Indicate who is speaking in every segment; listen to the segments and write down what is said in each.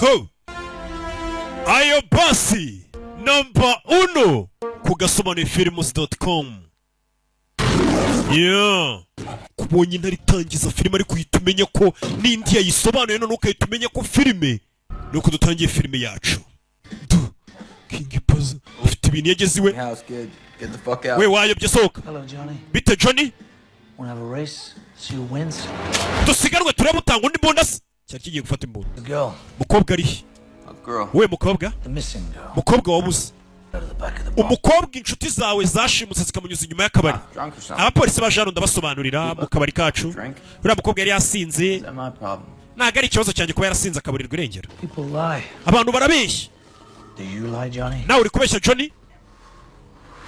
Speaker 1: Ho! Ayo basi namba 1 ku gasobanurifilms.com. Yeah. Kubonye ntaritangiza filime ariko uhita umenya ko n'indi yayisobanuye none ukahita umenya ko filime nuko dutangiye filime yacu. King Paza ufite ibintu yageze iwe. We wayobye soka.
Speaker 2: Hello Johnny.
Speaker 1: Bite Johnny?
Speaker 2: Wanna have a race? See who wins?
Speaker 1: Dusiganwe turebe utanga undi mbondas. Cyari kigiye gufata imbunda.
Speaker 2: The girl.
Speaker 1: Mukobwa ari. We mukobwa?
Speaker 2: The missing girl.
Speaker 1: Mukobwa wabuze. Umukobwa inshuti zawe zashimutse zikamunyuza inyuma y'akabari. Abapolisi bajano ndabasobanurira mu kabari kacu. Uriya mukobwa yari yasinze. Ntago ari ikibazo cyanjye kuba yarasinze akaburirwa irengero. Abantu barabeshya.
Speaker 2: Do you lie, Johnny?
Speaker 1: Nawe uri kubeshya Johnny?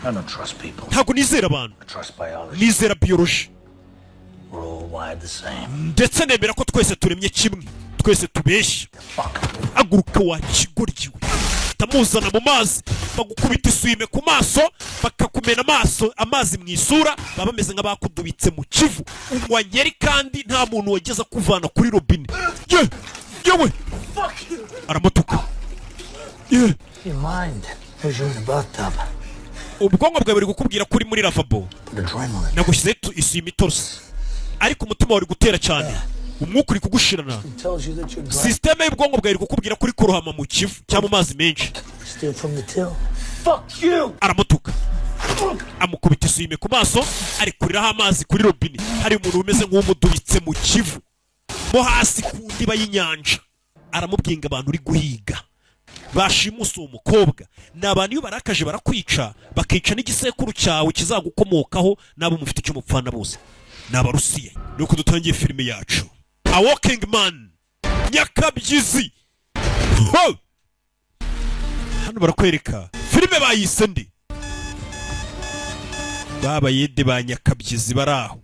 Speaker 2: I don't trust people.
Speaker 1: Ntago nizera abantu.
Speaker 2: I trust biology.
Speaker 1: Nizera biology.
Speaker 2: We're all wired the same.
Speaker 1: Ndetse nemera ko twese turemye kimwe. Twese tubeshya. Aguruka wa kigoryiwe. Tamuzana mu mazi bagukubita iswime ku maso bakakumena amazi mu isura baba bameze nk'abakudubitse mu kivu unywa nyeri kandi nta muntu wageza kuvana kuri robine. Yewe aramutuka.
Speaker 2: Your mind is in the bathtub.
Speaker 1: Ubwonko bwawe buri gukubwira kuri muri lavabo. Nagushyize iswime itorose ariko umutima wari gutera cyane. Umwuka uri kugushirana. Systeme y'ubwonko bwawe iri kukubwira kuri kurohama mu kivu cyangwa mu mazi menshi. Aramutuka. Amukubita iswime ku maso ari kuriraho amazi kuri robine. Hari umuntu umeze nk'umudubitse mu kivu mo hasi ku ndiba y'inyanja. Aramubwinga abantu uri guhiga. Bashimusa umukobwa. N'abantu iyo barakaje barakwica bakica n'igisekuru cyawe kizagukomokaho nabo mufite icyo mupfana bose. N'abarusiya. Nuko dutangiye filime yacu. A Walking Man. Nyakabyizi. Ho! Hano barakwereka filime bayise ndi. Baba yede ba Nyakabyizi baraho.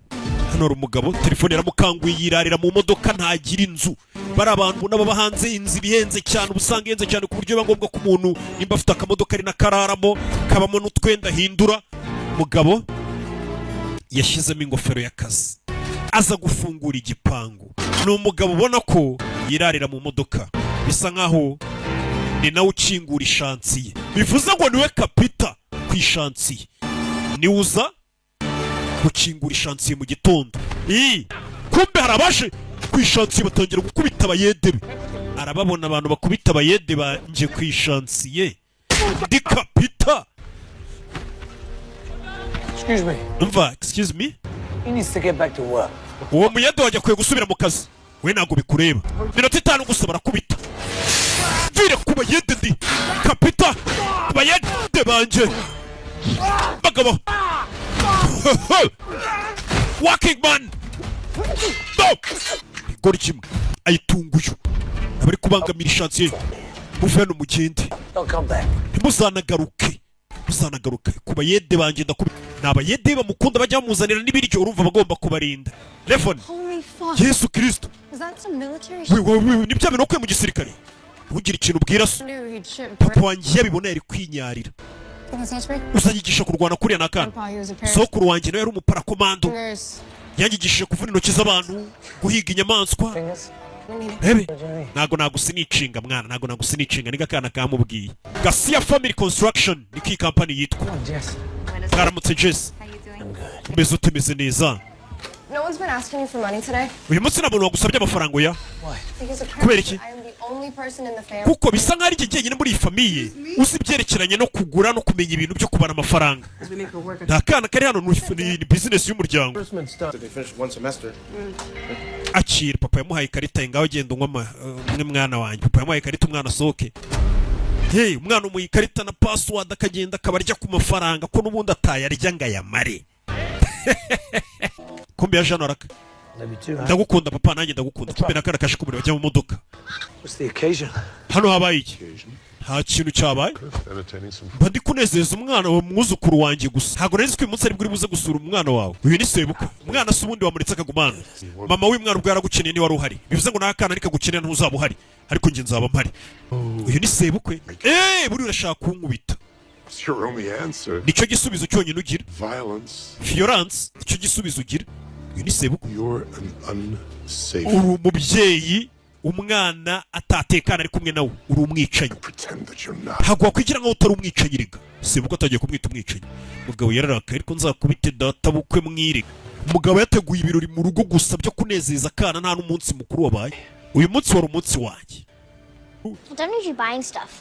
Speaker 1: Hano hari umugabo telefone yaramukanguye yirarira mu modoka ntagira inzu. Bari abantu nabo bahanze inzu bihenze cyane ubusanga yenze cyane ku buryo bangombwa ku muntu nimba afite akamodoka ari nakararamo kabamo n'utwenda hindura. Mugabo yashizemo ingofero y'akazi aza gufungura igipangu. Ni umugabo ubona ko yirarira mu modoka bisa nkaho ni nawe ukingura ishansiye. Bivuze ngo niwe kapita ku ishansiye. Ni uza gukingura ishansiye mu gitondo. Kumbe harabaje ku ishansiye batangira gukubita abayedebe. Arababona abantu bakubita abayede banje ku ishansiye. Di kapita.
Speaker 2: Excuse me.
Speaker 1: Umva, excuse me?
Speaker 2: He needs to get back to work.
Speaker 1: Uwo muyede wajya kwe gusubira mu kazi. We ntago bikureba. Minota 5 gusa barakubita. Vire ku bayede ndi. Kapita. Bayede banje. Bagabo. Walking Man. Stop. Gori kimwe. Ayitunguye. Abari kubangamira ishansiye. Muve no mugende.
Speaker 2: Don't come back.
Speaker 1: Muzanagaruke. Muzanagaruke kuba yede banje ndakubi. Nabayede bamukunda bajya bamuzanira n'ibiryo urumva bagomba kubarinda. Telefone. Yesu Kristo.
Speaker 3: Is that some military shit?
Speaker 1: We nibyo bintu kwe mu gisirikare. Ugira ikintu ubwira so. Papa wanjye yabibona yari kwinyarira. Usanyigisha kurwana kuriya nakana. Sokuru wanjye nawe yari umuparakomando. Yanyigishije kuvuna intoki z'abantu, guhiga inyamaswa. Rebe, nago nagusinicinga mwana, nago nagusinicinga niga kana kamubwiye. Garcia Family Construction niki company yitwa. Karamutse Jess. Umeze utemeze neza.
Speaker 3: No one's been asking you for money today.
Speaker 1: Uyu munsi nabona wagusabye amafaranga ya. Kubera iki? Kuko bisa nk'ari igihe muri iyi famiye uzi byerekeranye no kugura no kumenya ibintu byo kubara amafaranga. Nta kana kari hano ni business y'umuryango. Akira papa yamuhaye ikarita ngaho genda unywa mwe mwana wanjye. Papa yamuhaye ikarita umwana soke. Hey, umwana umuha ikarita na password akagenda akabarya ku mafaranga ko nubundi atayarya ngayamare. Kumbe ya Jean Araka. Ndagukunda papa nanjye ndagukunda. Kumbe nakara kashikubure bajya mu modoka.
Speaker 2: What's the occasion?
Speaker 1: Hano habaye iki? Nta kintu cyabaye. Bandi kunezeza umwana wa mwuzukuru wanjye gusa. Ntago nari uyu munsi ari buri buze gusura umwana wawe. Uyu ni sebuka. Umwana se ubundi wamuretse akagumana. Mama w'umwana ubwo yaragukeneye ni wari uhari. Bivuze ngo nakana ariko gukenera ntuzaba uhari. Ariko nge nzaba mpari. Uyu ni sebukwe. Buri urashaka kunkubita. Nicyo gisubizo cyonyine ugira. Violence. Nicyo gisubizo ugira. Uyu ni sebukwe. Uri umubyeyi umwana atatekana ari kumwe nawe uri umwicanyi. Ntabwo wakwigira nkaho utari umwicanyi rega. Sibuka atagiye kumwita umwicanyi. Umugabo yararakaye ariko nzakubite data bukwe mwire. Umugabo yateguye ibirori mu rugo gusa byo kunezeza akana nta n'umunsi mukuru wabaye. Uyu munsi wari umunsi wanjye.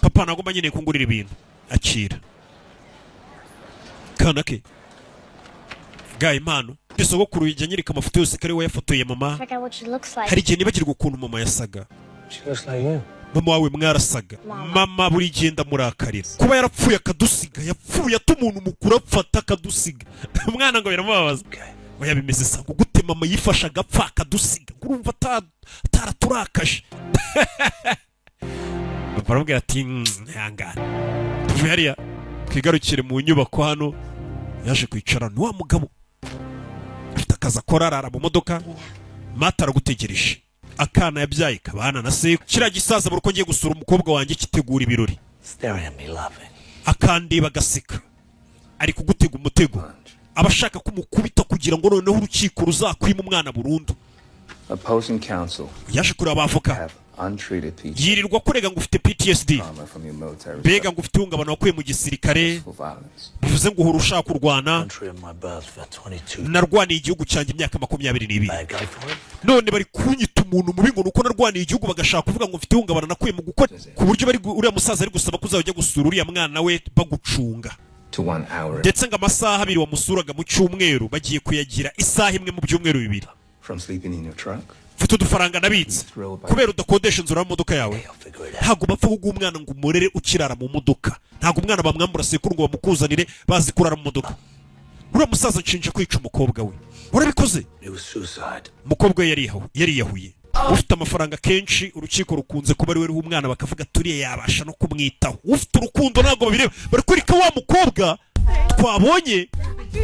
Speaker 1: Papa nagomba nyine kungurira ibintu. Akira. Kana ke. Gaye impano. Isogokuru yijya nyirika amafoto yose kare we yafotoye mama. Hari igihe nibagirwa ukuntu mama yasaga. Mama wawe mwarasaga. Mama buri gihe ndamurakarira. Kuba yarapfuye akadusiga, yapfuye atumuntu mukuru apfata akadusiga. Umwana ngo biramubabaza. Oya bimeze sango gute mama yifasha agapfa akadusiga. Urumva ataraturakaje. Baramubwira ati ntihangane. Tuvuye hariya twigarukire mu nyubako hano yaje kwicara ni wa mugabo. Afite akazi akora arara mu modoka. Mata aragutegereje. Akana yabyaye kabana na se. Kiriya gisaza buri uko ngiye gusura umukobwa wanjye kitegura ibirori. Akandi bagaseka. Ari kugutega umutego. Abashaka kumukubita kugira ngo noneho urukiko ruzakwima umwana burundu. Yaje kuri abavoka. Yirirwa kurega ngo ufite PTSD. Bega ngo ufite ihungabana wakuye mu gisirikare. Bivuze ngo uhora ushaka kurwana. Narwaniye igihugu cyanjye imyaka 22. None bari kunyita umuntu mubi ngo nuko narwaniye igihugu bagashaka kuvuga ngo ufite ihungabana nakuye mu gukora. Ku buryo bari uriya musaza ari gusaba kuzajya gusura uriya mwana we bagucunga. Ndetse ngo amasaha 2 wamusuraga mu cyumweru bagiye kuyagira isaha imwe mu byumweru 2. Mfite udufaranga nabitse kubera udakodesha inzira mu modoka yawe. Ntabwo bapfa kuguha umwana ngo umurere ukirara mu modoka. Ntabwo umwana bamwambura sekuru ngo bamukuzanire bazi kurara mu modoka. Uriya musaza nshinja kwica umukobwa we. Urabikoze? Umukobwa we yariyahuye. Ufite amafaranga kenshi urukiko rukunze kuba ari we ruha umwana bakavuga turiye yabasha no kumwitaho. Ufite urukundo ntabwo babireba. Bari kurika wa mukobwa twabonye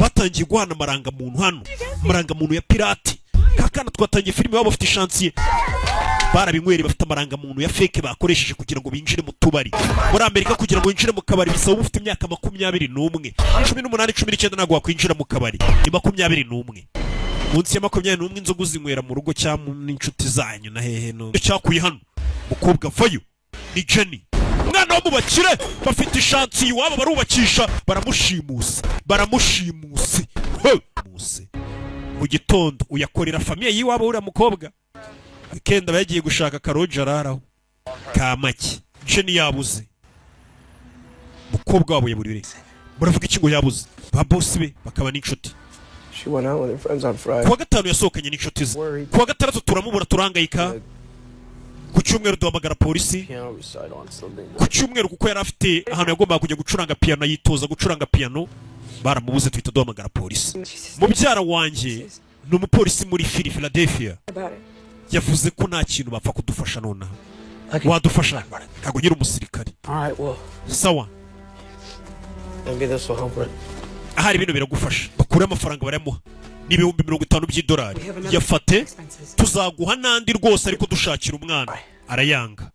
Speaker 1: batangiye guhana amarangamuntu hano. Amarangamuntu ya pirate. Kakana twatangiye filime baba bafite chantier. Barabinywere bafite amarangamuntu ya fake bakoresheje kugira ngo binjire mu tubari. Muri Amerika kugira ngo winjire mu kabari bisaba ufite imyaka 21. 18 19 ntabwo wakwinjira mu kabari. Ni 21. Munsi ya 21 inzoga uzinywera mu rugo cyangwa n'inshuti zanyu na hehe no. Cyakuye hano. Mukobwa vayo. Ni Jenny. Umwana wo mubakire bafite chantier iwabo barubakisha baramushimuse. Muse. Mu gitondo uyakorera famiye yiwabo uriya mukobwa. Kenda bagiye gushaka karoja araraho. Kamaki. Jenny yabuze. Mukobwa wabo yaburire. Muravuga iki ngo yabuze? Ba boss be bakaba n'inshuti.
Speaker 2: She went out with her friends on Friday.
Speaker 1: Kuwa gatanu yasohokanye n'inshuti ze. Kuwa gatandatu turamubura turangayika. Ku cyumweru duhamagara polisi. Ku cyumweru kuko yari afite ahantu yagombaga kujya gucuranga piano yitoza gucuranga piano. Baramubuze tuhita duhamagara polisi. Mubyara wanjye ni umupolisi muri Philadelphia. Yavuze ko nta kintu bapfa kudufasha nonaha. Wadufasha ntago nyiri umusirikare. Sawa. Ahari ibintu biragufasha. Bakure amafaranga baramuha. Ni $50,000 yafate tuzaguha nandi rwose ariko dushakira umwana. Arayanga.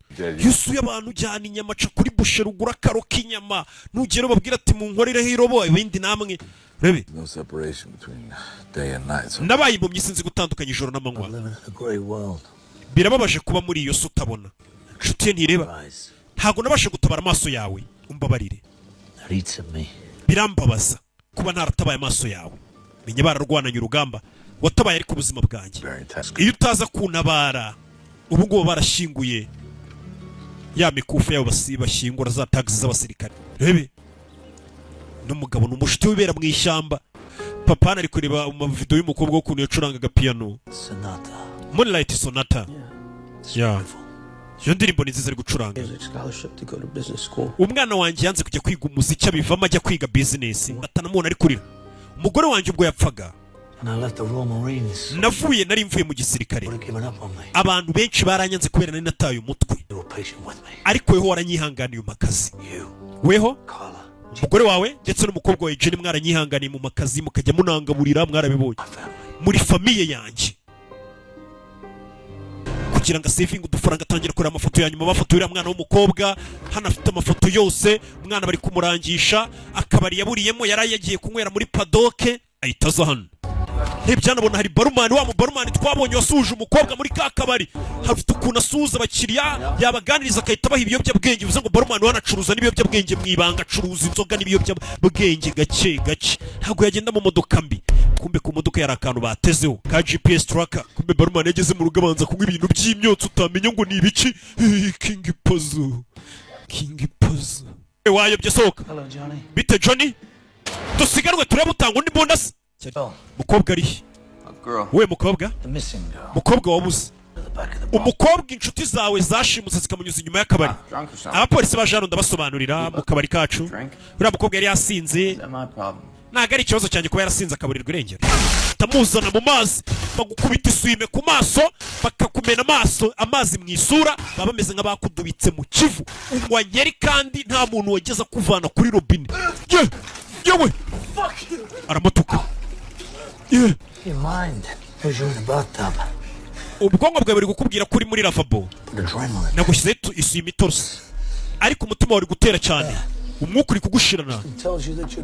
Speaker 1: Yusuye abantu jyana inyama ca kuri bushe rugura karo k'inyama. Nugero babwira ati mu nkorere hirobo ibindi namwe. Rebe. Nabaye mu myisinzi gutandukanya ijoro n'amanywa. Birababaje kuba muri iyo sutabona. Nshuti ntireba. Ntago nabashe gutabara amaso yawe. Umbabarire. Birambabaza kuba naratabaye amaso yawe. Menye bararwananye urugamba watabaye ari ku buzima bwanjye. Iyo utaza kuntabara ubu ngo barashinguye ya mikufu yabo bashyingura za taxi z'abasirikare. Rebe n'umugabo n'umushiti wibera mu ishyamba. Papa ari kureba mu video y'umukobwa wo kuntu yacurangaga piano. Moonlight Sonata. Yeah. Iyo ndirimbo ni nziza ari gucuranga. Umwana wanjye yanze kujya kwiga umuziki abivamo ajya kwiga business. Batanamubona ari kurira. Umugore wanjye ubwo yapfaga. Navuye nari mvuye mu gisirikare. Abantu benshi baranyanze kubera nari nataye umutwe. Ariko weho waranyihanganiye mu makazi. Weho umugore wawe ndetse n'umukobwa wawe Jenny mwaranyihanganiye mu makazi mukajya munangaburira mwarabibonye. Muri famiye yanjye. Kugira ngo saving udufaranga atangira kureba amafoto ya nyuma bafotoye mwana w'umukobwa hano afite amafoto yose umwana bari kumurangisha akabari yaburiyemo yari yagiye kunywera muri padoke ahitaza hano Hebyanabona hari barumani wa mu barumani twabonye wasuje umukobwa muri ka kabari. Hafite ukuntu asuhuza abakiriya yabaganiriza akahita baha ibiyobyabwenge bivuze ngo barumani wanacuruza n'ibiyobyabwenge mu ibanga acuruza inzoga n'ibiyobyabwenge gake gake. Ntabwo yagenda mu modoka mbi. Kumbe ku modoka yari akantu batezeho ka GPS tracker. Kumbe barumani yageze mu rugo abanza kunywa ibintu by'imyotsi utamenya ngo ni ibiki. King Puzzle. Wayobye sohoka.
Speaker 2: Hello, Johnny.
Speaker 1: Bite Johnny? Dusiganwe turebe utanga undi bonus. Mukobwa ari. We mukobwa?
Speaker 2: The missing girl.
Speaker 1: Mukobwa wabuze.
Speaker 2: At the back of the bar.
Speaker 1: Umukobwa inshuti zawe zashimuse zikamunyuza inyuma y'akabari. Abapolisi baje ndabasobanurira mu kabari kacu. Uriya mukobwa yari yasinze. Ntago ari ikibazo cyanjye kuba yarasinze akaburirwa irengero. Tamuzana mu mazi bagukubita isuime ku maso bakakumena amazi mu isura baba bameze nk'abakudubitse mu kivu unywa nyeri kandi nta muntu wageza kuvana kuri robine. Yewe aramutuka.
Speaker 2: Your mind was you in the bathtub.
Speaker 1: Ubwonko bwawe buri gukubwira kuri muri lavabo.
Speaker 2: Adrenaline.
Speaker 1: Nagushyize isuime itorose ariko umutima wari gutera cyane. Umwuka uri kugushirana.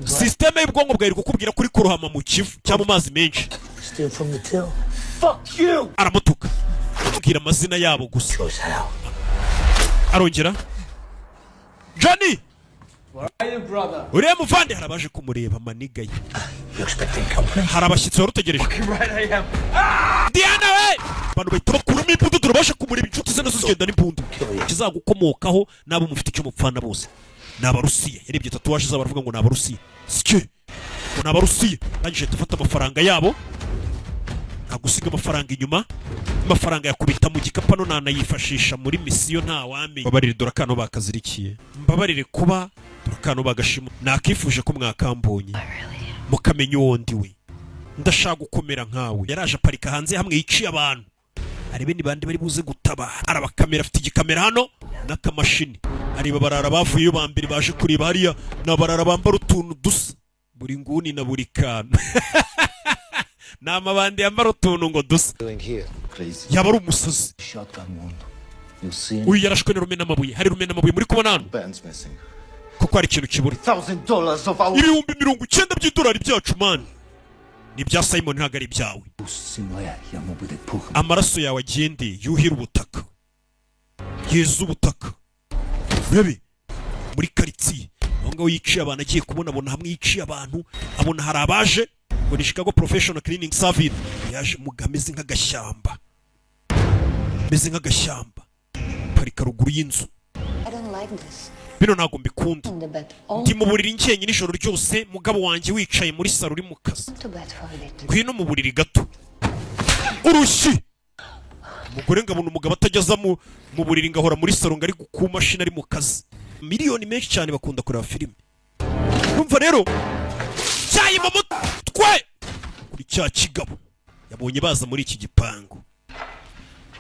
Speaker 1: Systeme y'ubwonko bwawe iri kukubwira kuri kurohama mu kivu cyangwa mu mazi menshi.
Speaker 2: Steal from the till. Fuck you.
Speaker 1: Aramutuka. Kubwira amazina yabo gusa.
Speaker 2: Shows how.
Speaker 1: Arongera. Johnny.
Speaker 4: Where are you, brother?
Speaker 1: Uriya muvande harabaje kumureba maniga ye.
Speaker 2: You expecting company?
Speaker 1: Harabashyitsi warutegereje.
Speaker 4: Right I am.
Speaker 1: Diana we. Abantu bahita bakuramo imbunda turabasha kumureba inshuti ze nazo zigenda n'imbunda. Kizagukomokaho nabo mufite icyo mupfana bose. N'abarusiya yarebye tatuwaje z'abavuga ngo n'abarusiya. Sike. Ngo n'abarusiya. Tangije tufata amafaranga yabo. Agusiga amafaranga inyuma. Amafaranga yakubita mu gikapano nanayifashisha muri misiyo nta wame. Babarire dorakano bakazirikiye. Mbabarire kuba dorakano bagashima. Nakifuje ko mwakambonye. Mukamenya wondi we. Ndashaka gukomera nkawe. Yaraje aparika hanze hamwe yiciye abantu. Arebe ni bandi bari buze gutaba. Arabakamera afite igikamera hano n'akamashini. Ariba barara bavuye bambere baje kureba hariya nabarara bambara utuntu dusa. Buri nguni na buri kantu. Namabandi yambara utuntu ngo dusa. Yaba ari umusazi. Uyu yarashwe n'urume n'amabuye. Hari rume n'amabuye muri kubona hano. Kuko hari ikintu kibura. Ibihumbi 90 by'idolari byacu man. Ni bya Simon ntago ari byawe. Amaraso yawe agende yuhira ubutaka. Yezu ubutaka. Bebe muri karitsiye aho ngaho yiciye abantu agiye kubona hamwe yiciye abantu abona hari abaje ngo ni Chicago Professional Cleaning Service yaje mugameze nk'agashyamba parika ruguru y'inzu. Bino ntago mbikunda ndi mu buriri nkenye nijoro ryose mugabo wanjye wicaye muri saro uri mu kazi ngwino mu buriri gato urushyi umugore ngabona umugabo atajyaza mu buriri ngahora muri saro ngari ku mashini ari mu kazi. Miliyoni menshi cyane bakunda kureba filime. Kumva rero cyayi mu mutwe kuri cya kigabo yabonye baza muri iki gipangu.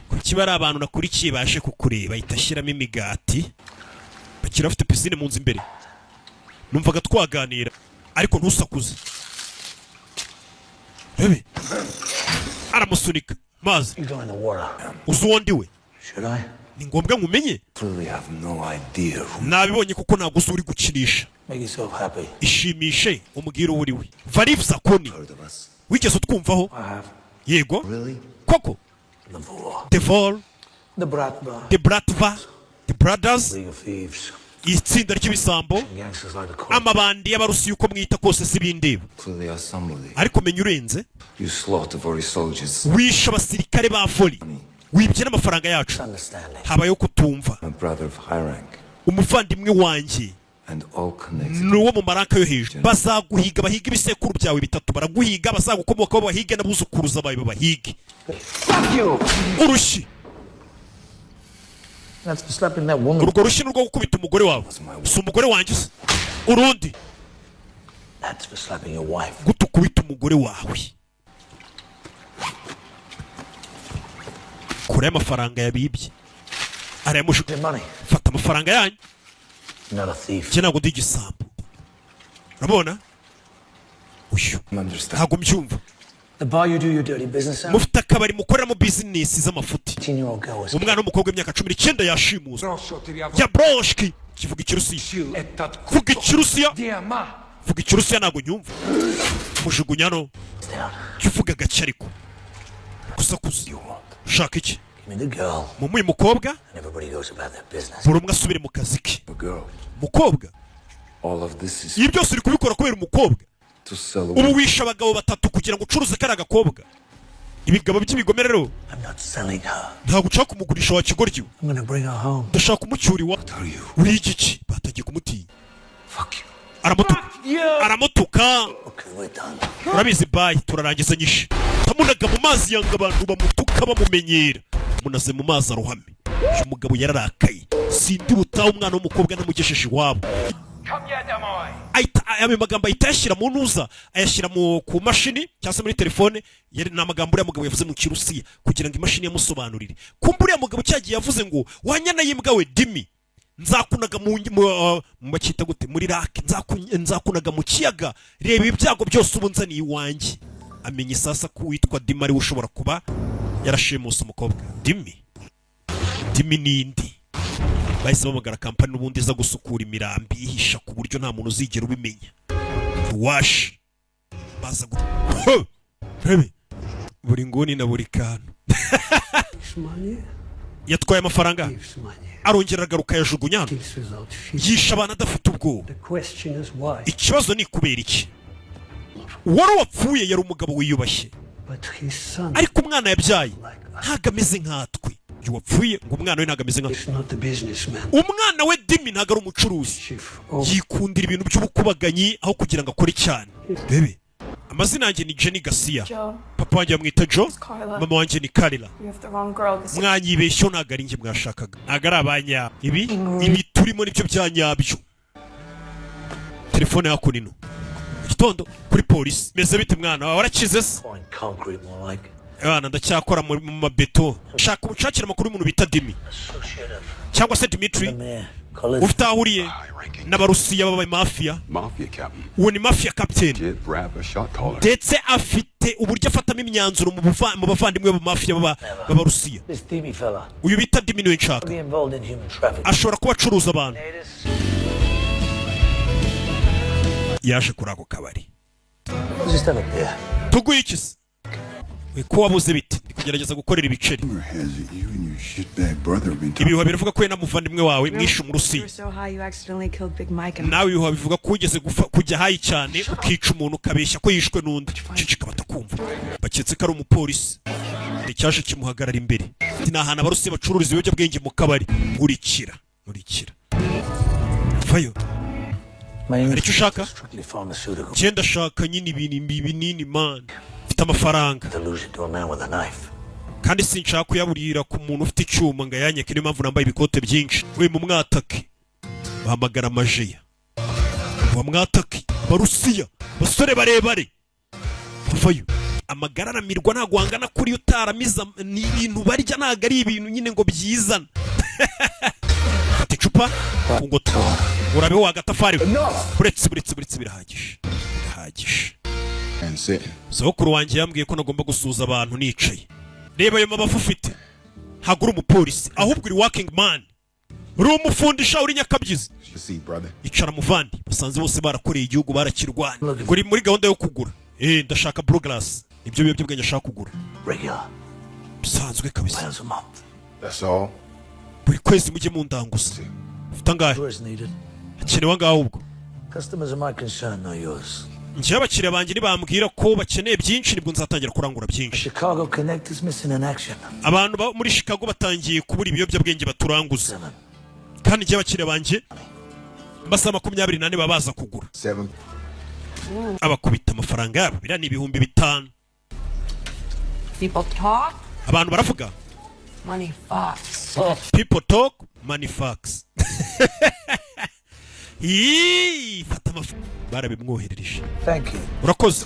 Speaker 1: Kuki bari abantu nakurikiye baje kukureba itashyiramo imigati bakira afite pisine mu nzu imbere. Numvaga twaganira ariko ntusakuze. Bebe aramusunika mazi. Uzi uwo ndi we? Ni ngombwa ngumenye? Nabibonye kuko ntabwo uzi uri gukinisha. Ishimishe umubwire uwo uri we. Variv Zakoni wigeze utwumvaho? Yego koko. The Bratva, The Brothers, itsinda ry'ibisambo, amabandi y'abarusi yuko mwita kose sibindeba. Ariko menya urenze wishe abasirikare ba Foli wibye n'amafaranga yacu. Habayeho kutumva. Umuvandimwe wanjye nuwo mu maranka yo hejuru bazaguhiga bahiga ibisekuru byawe bitatu baraguhiga bazagukomokaho bahige n'abuzukuruza bawe bahige. Urushyi urwo rushyi nurwo gukubita umugore wawe. Si umugore wanjye se urundi gutukubita umugore wawe. Kure amafaranga yabibye arayamushuka. Fata amafaranga yanyu. Njye ntabwo ndi igisambo. Urabona uyu ntabwo mbyumva. Mufite akabari mukoreramo bizinesi z'amafuti. Umwana w'umukobwa w'imyaka 19 yashimuswe ya broshki. Kivuga ikirusiya. Vuga ikirusiya. Vuga ikirusiya ntabwo nyumva. Mujugunya no
Speaker 2: down.
Speaker 1: uvuga gake ariko gusakuza ushaka iki
Speaker 2: Give me the girl,
Speaker 1: mumuye umukobwa
Speaker 2: and everybody goes about their business.
Speaker 1: buri umwe asubire mu kazi ke
Speaker 5: The girl.
Speaker 1: umukobwa
Speaker 5: All of this is
Speaker 1: ibi byose uri kubikora kubera umukobwa
Speaker 5: to sell
Speaker 1: ubu
Speaker 5: away.
Speaker 1: wishe abagabo batatu kugira ngo ucuruze kariya gakobwa ibigabo by'ibigome rero
Speaker 2: I'm not selling her.
Speaker 1: ntabwo ushaka kumugurisha wa kigoryi we.
Speaker 2: I'm gonna bring her home.
Speaker 1: ndashaka kumucyura iwa
Speaker 5: Tell you.
Speaker 1: uri igiki batagiye kumutinya
Speaker 5: Fuck you.
Speaker 1: aramutuka
Speaker 2: Okay, we're done.
Speaker 1: urabizi bayi turarangiza nyishe tamunaga mu mazi yanga abantu bamutuka bamumenyera munaze mu mazi aruhame uyu mugabo yararakaye sindi butaha umwana w'umukobwa namugesheje iwabo ayo magambo ahita ayashyira mu ntuza ayashyira ku mashini cyangwa se muri telefone ni amagambo uriya mugabo yavuze mu kirusiya kugira ngo imashini yamusobanurire kumva uriya mugabo cyagiye yavuze ngo wanyana y'imbwa we dimi nzakunaga bakita gute muri rake nzakunaga mu kiyaga reba ibyago byose ubu nzaniye iwanjye amenya isasa ko witwa dimi ariwe ushobora kuba yarashimuse umukobwa dimi n'indi bahise bamagara kampani n'ubundi iza gusukura imirambi ihisha ku buryo nta muntu uzigera ubimenya washi baza rebe buri nguni na buri kantu yatwaye amafaranga arongera agaruka yajugunya hano yisha abantu adafite ubwoba ikibazo ni kubera iki uwari wapfuye yari umugabo wiyubashye ariko umwana yabyaye ntago ameze nkatwe wapfuye ngo umwana we ntago ameze nkatwe umwana we dimi ntago ari umucuruzi yikundira ibintu by'ubukubaganyi aho kugira ngo akore cyane bebe amazina yanjye ni Jenny Garcia papa wanjye bamwita Joe mama wanjye ni Karila mwanyibeshyo ntago ari njye mwashakaga ntago ari abanya ibi turimo nibyo byanyabyo telefone yako nino gitondo kuri polisi meze bite mwana wawe warakize se abana ndacyakora mu mabeto shaka ubucakira amakuru y'umuntu bita Dimi cyangwa se Dimitri ufite ahuriye n'abarusiya b'aba mafia uwo ni mafia captain ndetse afite uburyo afatamo imyanzuro mu bavandimwe b'amafia b'abarusiya uyu bita Dimi niwe nshaka ashobora kuba acuruza abantu yaje kuri ako kabari tuguye iki se ko wabuze biti kugerageza gukorera ibiceri ibihuha biravuga ko na muvandimwe wawe mwishe umurusi nawe ibihuha bivuga ko ugeze kujya hayi cyane ukica umuntu ukabeshya ko yishwe n'undi cicika batakumva baketse ko ari umupolisi icyaje kimuhagarara imbere ni ahantu abarusi bacururiza ibiyobyabwenge mu kabari nkurikira vayo hari icyo ushaka genda shaka nyine ibintu binini man mfite amafaranga kandi sinshaka kuyaburira ku muntu ufite icyuma ngo ayanyeke niyo mpamvu nambaye ibikote byinshi we mu mwatake bahamagara amajeya wa mwatake barusiya basore barebare vayo amagara aramirwa ntabwo wangana kuri utaramiza ni ibintu barya ntabwo ari ibintu nyine ngo byizana fata icupa kungota urabeho wagatafari buretse birahagije sokuru wanjye yambwiye ko nagomba gusuza abantu nicaye reba ayo mabafu ufite ntabwo uri umupolisi ahubwo uri working man uri umufundisha uri nyakabyizi icara muvandi basanze bose barakoreye igihugu barakirwanya ngo uri muri gahunda yo kugura ndashaka blue glass ibyo biyobyabwenge ashaka kugura bisanzwe kabisa buri kwezi mujye mu ndanguza ufite angahe hakenewe angahe ubwo njyewe abakiriya banjye nibambwira ko bakeneye byinshi nibwo nzatangira kurangura byinshi abantu muri Chicago batangiye kubura ibiyobyabwenge baturanguza kandi njyewe abakiriya banjye amasaha 24 baba baza kugura abakubita amafaranga yabo biriya ni ibihumbi 5 abantu baravuga
Speaker 6: Money fucks.
Speaker 1: People talk, money fucks. Fata amafaranga barabimwoherereje.
Speaker 2: Thank you.
Speaker 1: Urakoze.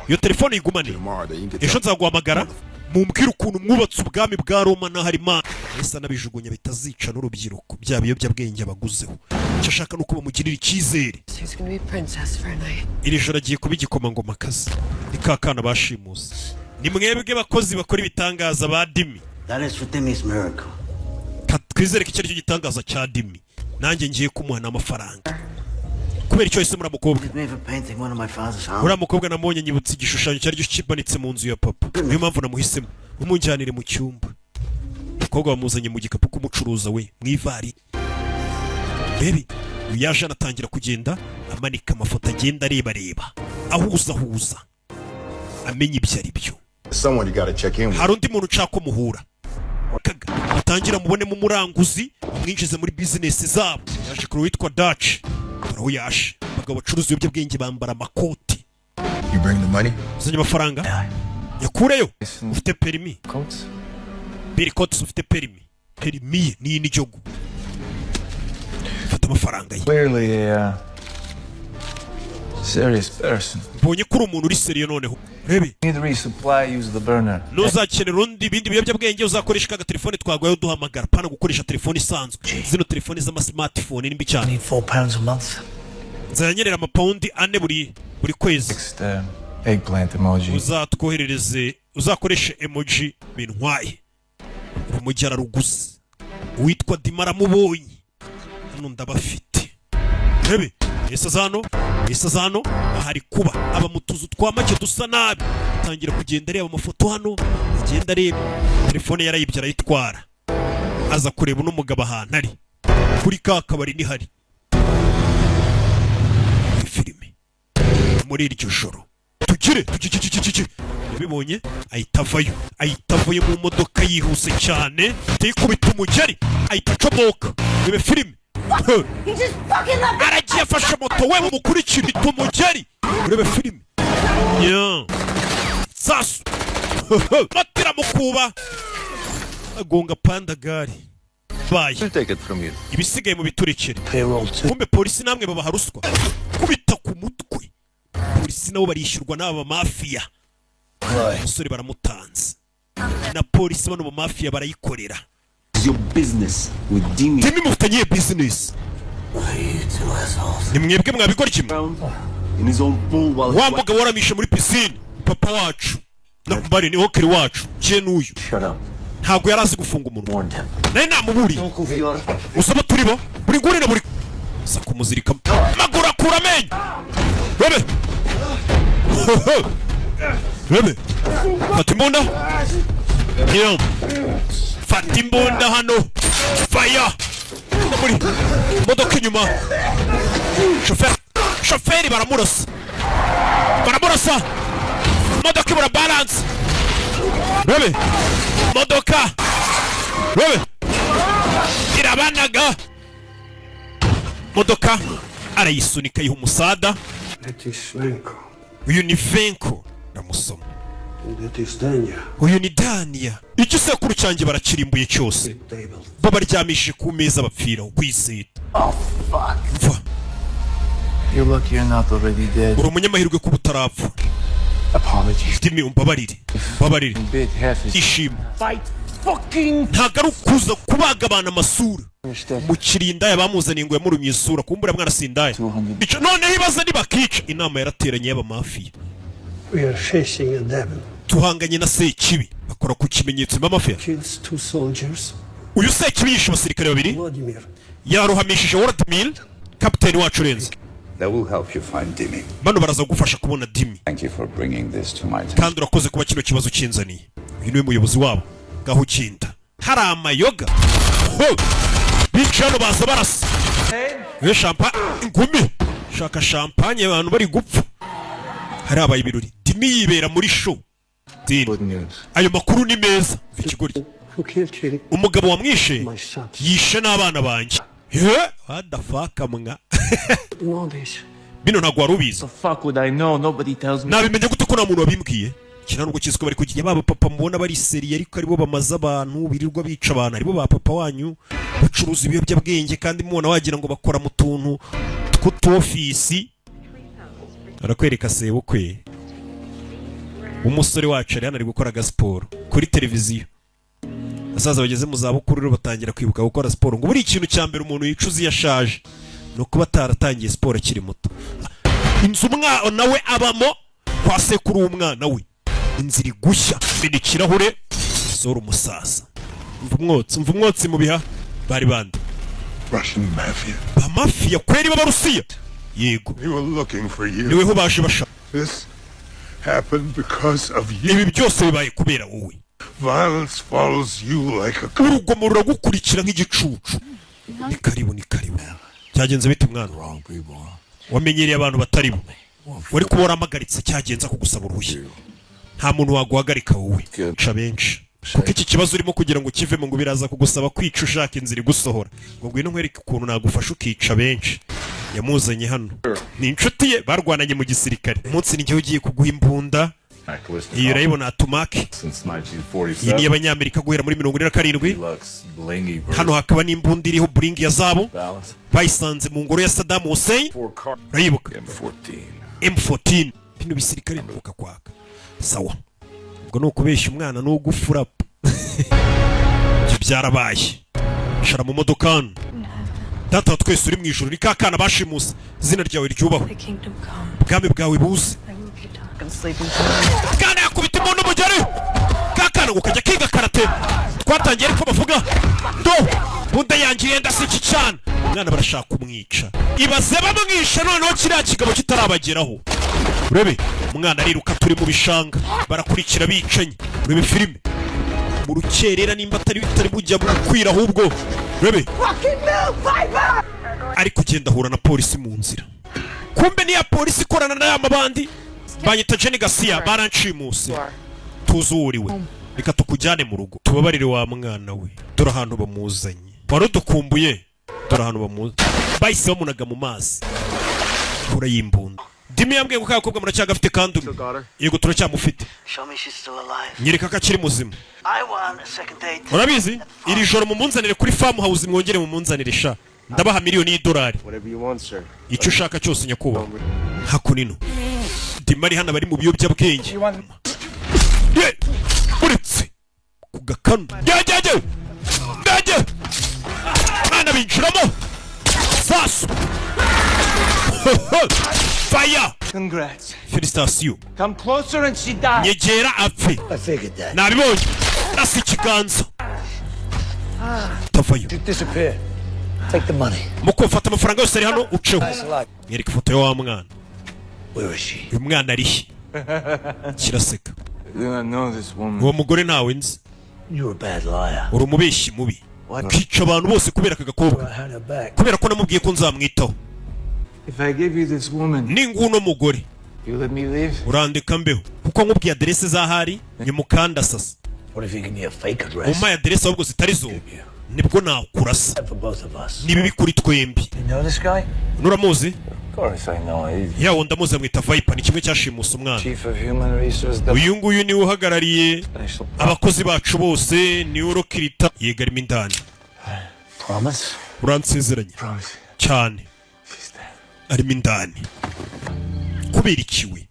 Speaker 1: Iyo telefone igumane. Ejo nzaguhamagara mumbwira ukuntu mwubatse ubwami bwa Roma na Harimana. Ese nabijugunya bitazica n'urubyiruko bya biyobyabwenge abaguzeho. Icyo ashaka nuko bamugirira icyizere. Iri joro agiye kuba igikomangoma kazi. Ni kakana bashimuse. Ni mwebwe bakozi bakora ibitangaza ba Dimi.
Speaker 2: That is for Dimi's miracle.
Speaker 1: Twizere ko icyo gitangaza cya Dimi nanjye ngiye kumuha n'amafaranga kubera icyo ese muri mukobwa
Speaker 2: Me for painting one of my father's house.
Speaker 1: uriya mukobwa namubonye nyibutse igishushanyo cyari kimanitse mu nzu ya papa niyo mpamvu namuhisemo umunjyanire mu cyumba umukobwa bamuzanye mu gikapu k'umucuruza we mu ivari baby uyu yaje anatangira kugenda amanika amafoto agenda areba ahuza amenya ibyo ari byo
Speaker 7: Someone you gotta check in with.
Speaker 1: hari undi muntu ushaka ko muhura atangira mubone mu muranguzi mwinjize muri business zabo yaje kuri witwa Dutch aho yaje abagabo bacuruza ibiyobyabwenge bambara amakoti
Speaker 7: You bring the money?
Speaker 1: uzanye amafaranga yakureyo ufite perimi
Speaker 2: Coats?
Speaker 1: Billy Coates ufite perimi ni n'igihugu fata amafaranga ye
Speaker 2: Clearly a serious person.
Speaker 1: mbonye ko uri umuntu uri seriyo noneho rebe
Speaker 2: Need to resupply, use the burner.
Speaker 1: nuzakenera undi ibindi biyobyabwenge uzakoresha ka telefone twagwaye duhamagara pana gukoresha telefone isanzwe zino telefone z'ama smartphone ni mbi cyane
Speaker 2: Need £4 a month.
Speaker 1: nzanyerera amapawundi 4 buri kwezi
Speaker 2: Next eggplant emoji.
Speaker 1: uzakoreshe emoji bintwaye urumujyi araruguze uwitwa Dimara mubonye hano ndabafite rebe ese zano ahari kuba aba mutuzu twa make dusa nabi atangira kugenda areba amafoto hano agenda areba telefone yarayibye arayitwara aza kureba n'umugabo ahantu ari kuri ka kabari ni hari filime muri iryo joro tugire bibonye ahita avayo mu modoka yihuse cyane tayikubita umugeri ahita acomoka rebe filime aragiye afashe moto we umukurikira ita umugeri rebe filime sasu matira mukuba agonga panda gari baye ibisigaye mu biturikire kumbe polisi namwe babaha ruswa kubita ku mutwe polisi nabo barishyurwa n'aba mafiya umusore baramutanze na polisi bano mu mafiya barayikorera
Speaker 5: Your business with Dimi.
Speaker 1: Dimi mufitanye business ni mwebwe mwabikora kimwe
Speaker 5: In his own pool while
Speaker 1: wa mugabo waramishe muri pisine papa wacu nakubari ni hokeri wacu je n'uyu
Speaker 2: Shut up.
Speaker 1: ntabwo yarazi gufunga umunwa
Speaker 2: Warned him.
Speaker 1: naye namuburi usaba turibo buri nguni na buri sako muzirika maguru akura amenyo rebe fata imbunda fata imbunda hano faya muri modoka inyuma shoferi baramurasa modoka ibura balance rebe modoka rebe irabanaga modoka arayisunika yiha umusada uyu ni Venko ndamusoma uyu ni Dania igisekuru cyanjye barakirimbuye cyose babaryamishije ku meza bapfira ukwizera mva
Speaker 2: You're lucky you're not already dead.
Speaker 1: uri umunyamahirwe kuba utarapfa
Speaker 2: Apologies.
Speaker 1: Dimi umbabarire
Speaker 2: Bit half is
Speaker 1: ishima ntabwo ari ukuza kubaga abantu amasura mu kirinda yabamuzaniye ngo yamurumye isura kumbura mwana sindaya noneho ibaza nibakica inama yarateranye y'abamafiya
Speaker 8: We are facing a devil.
Speaker 1: tuhanganye na Sekibi bakora ku kimenyetso y'amafiya
Speaker 8: Kills 2 soldiers.
Speaker 1: uyu Sekibi yishe abasirikare babiri
Speaker 8: Vladimir.
Speaker 1: yaruhamishije Vladimir kapiteni wacu Renzi
Speaker 5: That will help you find Dimi.
Speaker 1: bano baraza gufasha kubona Dimi
Speaker 5: Thank you for bringing this to my attention.
Speaker 1: kandi urakoze kuba kino kibazo kinzaniye uyu niwe muyobozi wabo gaho kinda hari amayoga bica hano baza barasa champa ingumi shaka champagne abantu bari gupfa hari abaye ibirori Dimi yibera muri show
Speaker 2: good news.
Speaker 1: ayo makuru ni meza ikigori
Speaker 8: Who killed Chiri?
Speaker 1: umugabo wamwishe
Speaker 8: My son.
Speaker 1: yishe n'abana banjye what the fuck mwa
Speaker 8: Know this.
Speaker 1: bino ntabwo wari ubizi
Speaker 2: The fuck would I know? Nobody tells me.
Speaker 1: nabimenye gute ko nta muntu wabimbwiye kina nubwo kiziko bari kugiye baba papa mubona bari seriye ariko aribo bamaze abantu birirwa bica abantu aribo ba papa wanyu bacuruza ibiyobyabwenge kandi mubona wagira ngo bakora mu tuntu tw'utofisi arakwereka sebo kwe umusore wacu ari hano ari gukora gasiporo kuri televiziyo asaza bageze mu zabukuru rero batangira kwibuka gukora siporo ngo buri ikintu cya mbere umuntu yicuza iyo ashaje no kuba ataratangiye siporo akiri muto inzu umwana nawe abamo kwa sekuru w'umwana we inzira igushya mena ikirahure sora umusaza mva umwotsi mu biha bari bande
Speaker 7: Russian mafia.
Speaker 1: ba mafiya kweri b'abarusiya yego
Speaker 7: They were looking for you.
Speaker 1: niweho baje bashaka.
Speaker 7: This happened because of you.
Speaker 1: ibi byose bibaye kubera wowe.
Speaker 7: Violence follows you like a
Speaker 1: urugomo ruragukurikira nk'igicucu. ni karibu cyagenze bite mwana? wamenyereye abantu batari bo, wari kuba waramagaritse cyagenza kugusaba uruhushya. nta muntu waguhagarika wowe ca benshi, kuko iki kibazo urimo kugira ngo kivemo ngo biraza kugusaba kwica ushaka inzira igusohora. ngo ngwino nkwereke ukuntu nagufasha ukica benshi. yamuzanye hano, ni inshuti ye, barwananye mu gisirikare. umunsi ni njyewe ugiye kuguha imbunda. iyi urayibona atumake, iyi ni y'abanyamerika guhera muri 47. hano hakaba n'imbunda iriho buringi ya zabo, bayisanze mu ngoro ya Saddam Hussein. urayibuka? M14. bino bisirikare nuka kwaka. sawa, ubwo ni ukubeshya umwana n'ugufura. ibyo byarabaye. shara mu modoka hano. data wa twese uri mu ijuru, ni ka kana bashimuse. izina ryawe ryubahwe, ubwami bwawe buze. kana yakubita umuntu umugeri. ka kana ngo kajya kiga karate. twatangiye ariko bavuga do bunda yanjye yenda si iki cyane. umwana barashaka kumwica. ibaze bamwisha noneho kiriya kigabo kitarabageraho. urebe umwana ariruka, turi mu bishanga barakurikira bicanye. urebe filime mu rukerera, nimba atari bujya bukwira ahubwo. urebe ari kugenda ahura na polisi mu nzira. kumbe niya polisi ikorana na ya mabandi. banyita Jenny Garcia, barancimuse. tuzuriwe, reka tukujyane mu rugo. tubabarire wa mwana we, dore ahantu bamuzanye. wari udukumbuye, dore ahantu bamuzanye. bahise bamunaga mu mazi. kura y'imbunda. Dimi yambwiye ngo kakobwa muracyagafite kandi yego turacyamufite. nyereka ko akiri muzima. urabizi iri joro mumunzanire kuri farm house, mwongere mumunzanire sha. ndabaha $1,000,000. icyo ushaka cyose nyakubahwa. hakunino Dima ari hano bari mu biyobyabwenge. uretse kugakanu jya mwana binjiramo sasu. fire.
Speaker 4: Congrats.
Speaker 1: Félicitations.
Speaker 4: Come closer and she died.
Speaker 1: nyegera apfe.
Speaker 8: I figured that.
Speaker 1: nabibonye. rasa ikiganza. tavayo.
Speaker 8: You disappear. Take the money.
Speaker 1: muko fata amafaranga yose ari hano uceho. nyereka ifoto ya wa mwana.
Speaker 8: Where is she?
Speaker 1: uyu mwana ari he? kiraseka.
Speaker 4: I do not know this woman.
Speaker 1: uwo mugore ntawe nzi.
Speaker 8: You're a bad liar.
Speaker 1: uri umubeshyi mubi. ukica abantu bose kubera aka gakobwa.
Speaker 8: I had her back.
Speaker 1: kubera ko namubwiye ko nzamwitaho.
Speaker 4: If I give you this woman,
Speaker 1: ninguno mugore
Speaker 4: you let me leave?
Speaker 1: urandika mbeho kuko nkubwiye aderese zahari nyumukanda sasa.
Speaker 8: What if you give me a fake address?
Speaker 1: umpaye aderese ahubwo zitari zo nibwo nakurasa.
Speaker 8: For both of us.
Speaker 1: ni bibi kuri twembi.
Speaker 8: You know this guy?
Speaker 1: nuramuzi?
Speaker 8: Of course I know. He's
Speaker 1: yawo ndamuzi amwita Viper, ni kimwe cyashimusa umwana.
Speaker 4: Chief of Human Resources.
Speaker 1: uyu nguyu niwe uhagarariye
Speaker 4: Special.
Speaker 1: abakozi bacu bose, niwe urokirita yegarimo indani.
Speaker 8: Promise?
Speaker 1: uransezeranye
Speaker 4: Promise.
Speaker 1: cyane.
Speaker 4: She's dead.
Speaker 1: arimo indani kubera ikiwe.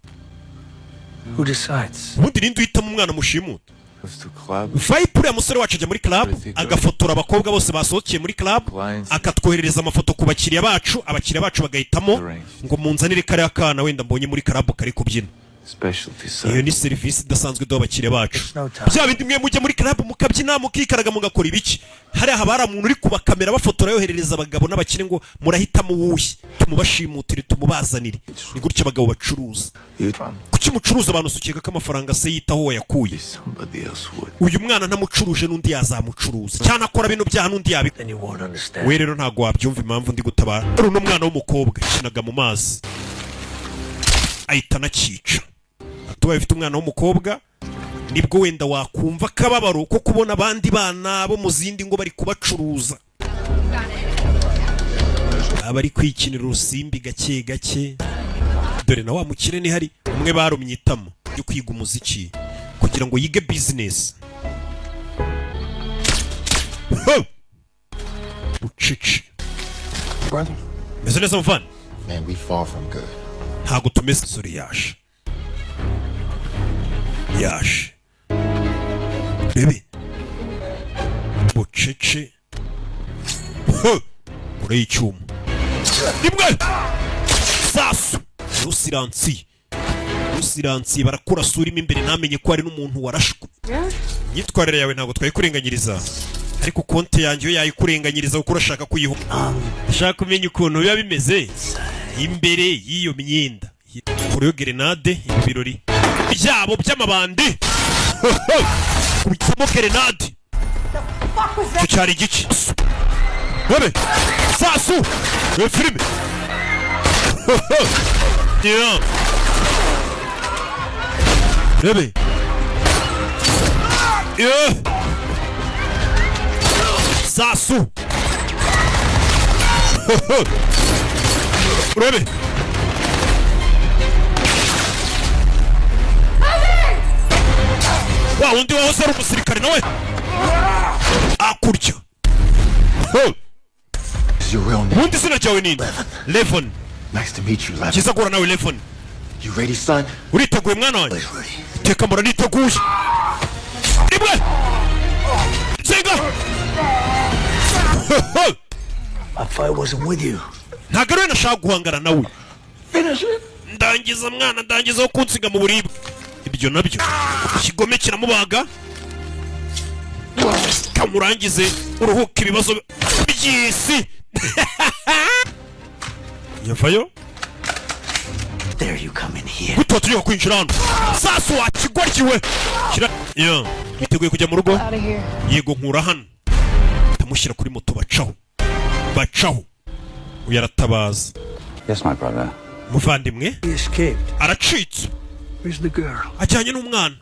Speaker 8: Who decides?
Speaker 1: ubundi ninde uhitamo umwana mushimuta?
Speaker 4: Goes to club.
Speaker 1: Viper uriya musore wacu ajya muri club agafotora abakobwa bose basohokeye muri club, akatwoherereza amafoto ku bakiriya bacu, abakiriya bacu bagahitamo ngo munzanire kariya kana wenda mbonye muri club kari kubyina.
Speaker 4: Specialty
Speaker 1: iyo
Speaker 4: service.
Speaker 1: ni serivisi idasanzwe y'abakiriya bacu.
Speaker 8: No time.
Speaker 1: bya bindi mwe mujya muri club mukabyina mukikaraga mugakora ibiki. hariya haba hari umuntu uri kubakamera bafotora yoherereza abagabo n'abakire ngo murahitamo uwuhe tumubashimutire tumubazanire. ni gutya abagabo bacuruza.
Speaker 4: You
Speaker 1: kuki mucuruza abantu sukeka ko amafaranga se yitaho wayakuye?
Speaker 4: somebody else would.
Speaker 1: uyu mwana ntamucuruje n'undi yazamucuruza cyane akora bino byaha n'undi yabikora.
Speaker 8: Then you won't understand.
Speaker 1: we rero ntabwo wabyumva impamvu ndi gutabara. ari uno mwana w'umukobwa yakinaga mu mazi ahita anakica. tubaye ufite umwana w'umukobwa nibwo wenda wakumva akababaro ko kubona abandi bana bo mu zindi ngo bari kubacuruza. abari kwikinira urusimbi gake gake. dore na wa mukire ni hari umwe barumye itama yo kwiga umuziki kugira ngo yige business. ucici
Speaker 7: Brother?
Speaker 1: meze neza muvana?
Speaker 7: Man, we far from good.
Speaker 1: ntago tumeze. sore yaje bebe bucece kure y'icyuma rimwe sasu. rusiransi barakurasa urimo imbere ntamenye ko hari n'umuntu warashwe. imyitwarire yawe ntabwo twayikurenganyiriza, ariko konti yanjye yo yayikurenganyiriza kuko urashaka kuyiha. ushaka kumenya ukuntu biba bimeze. imbere y'iyo myenda kuri grenade ibi birori byabo by'amabandi kubitsamo grenade cyo cyari igice bebe sasu filime yeah bebe yeah sasu bebe wa undi wahoze ari umusirikare nawe akurya
Speaker 7: Is your real name?
Speaker 1: undi izina ryawe ni Levon.
Speaker 7: Nice to meet you, Levin.
Speaker 1: Cyiza guhura nawe Levon.
Speaker 7: You ready, son?
Speaker 1: Uriteguye mwana wanjye?
Speaker 7: Ready.
Speaker 1: Teka mura niteguye. Rimwe. Zenga.
Speaker 8: My fight wasn't with you.
Speaker 1: Ntabwo rero nashaka guhangana nawe.
Speaker 8: Finish it.
Speaker 1: Ndangiza mwana, ndangiza wo kunsiga mu buribwe. Ibyo nabyo. Ikigome kiramubaga. Kamurangize uruhuka ibibazo by'isi. Yavayo.
Speaker 8: There you come in here.
Speaker 1: Guto turiho kwinjira hano. Sasu wakigwaryiwe. Yeah. Biteguye kujya mu rugo?
Speaker 3: Out of here.
Speaker 1: Yego nkura hano. Tamushyira kuri moto bacaho. Uyaratabaza.
Speaker 5: Yes, my brother.
Speaker 1: Muvandimwe
Speaker 8: He escaped.
Speaker 1: aracitse.
Speaker 8: Where's the girl?
Speaker 1: Ajyanye n'umwana.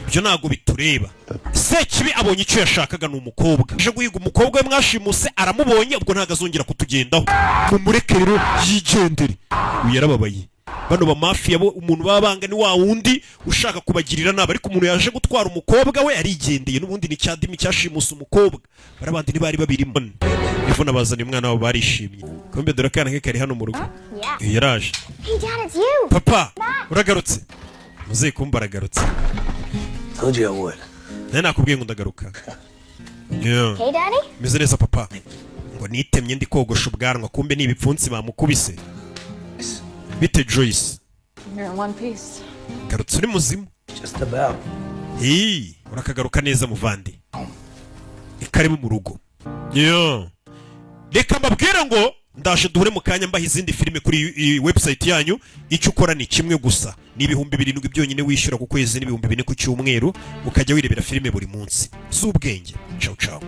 Speaker 1: Ibyo ntago bitureba. Sekibi abonye icyo yashakaga ni umukobwa. Aje guhiga umukobwa we mwashimuse aramubonye ubwo ntago azongera kutugendaho. Mumureke rero yigendere. Uyu yarababaye. Bano ba mafia bo umuntu babanga ni wa wundi ushaka kubagirira nabi ariko umuntu yaje gutwara umukobwa we arigendeye n'ubundi ni cyadimi cyashimuse umukobwa. Barabandi ntibari babirimo. Ivu nabazanye umwana wabo barishimye. Kombe dore kana kari hano mu rugo.
Speaker 3: Yeah.
Speaker 1: Yaraje.
Speaker 3: Hey, Dad, it's you.
Speaker 1: Papa, uragarutse. Muzeyi kumba aragarutse.
Speaker 8: Told you I would.
Speaker 1: Nari nakubwiye ngo ndagaruka. Yeah.
Speaker 3: Hey, Daddy.
Speaker 1: Meze neza papa. Ngo nitemye ndi kogosha ubwanwa kumbe ni ibipfunsi bamukubise. Bite Joyce.
Speaker 3: You're in one piece.
Speaker 1: Garutse uri muzimu.
Speaker 8: Just about.
Speaker 1: Urakagaruka neza muvandi. Ikaribu mu rugo. Yeah. Reka mbabwira ngo ndaje duhure mu kanya mbaha izindi filime kuri website yanyu. Icyo ukora ni kimwe gusa. Ni 7,000 byonyine wishyura ku kwezi, ni 2,000 ku cyumweru ukajya wirebera filime buri munsi. Z'ubwenge. Ciao ciao.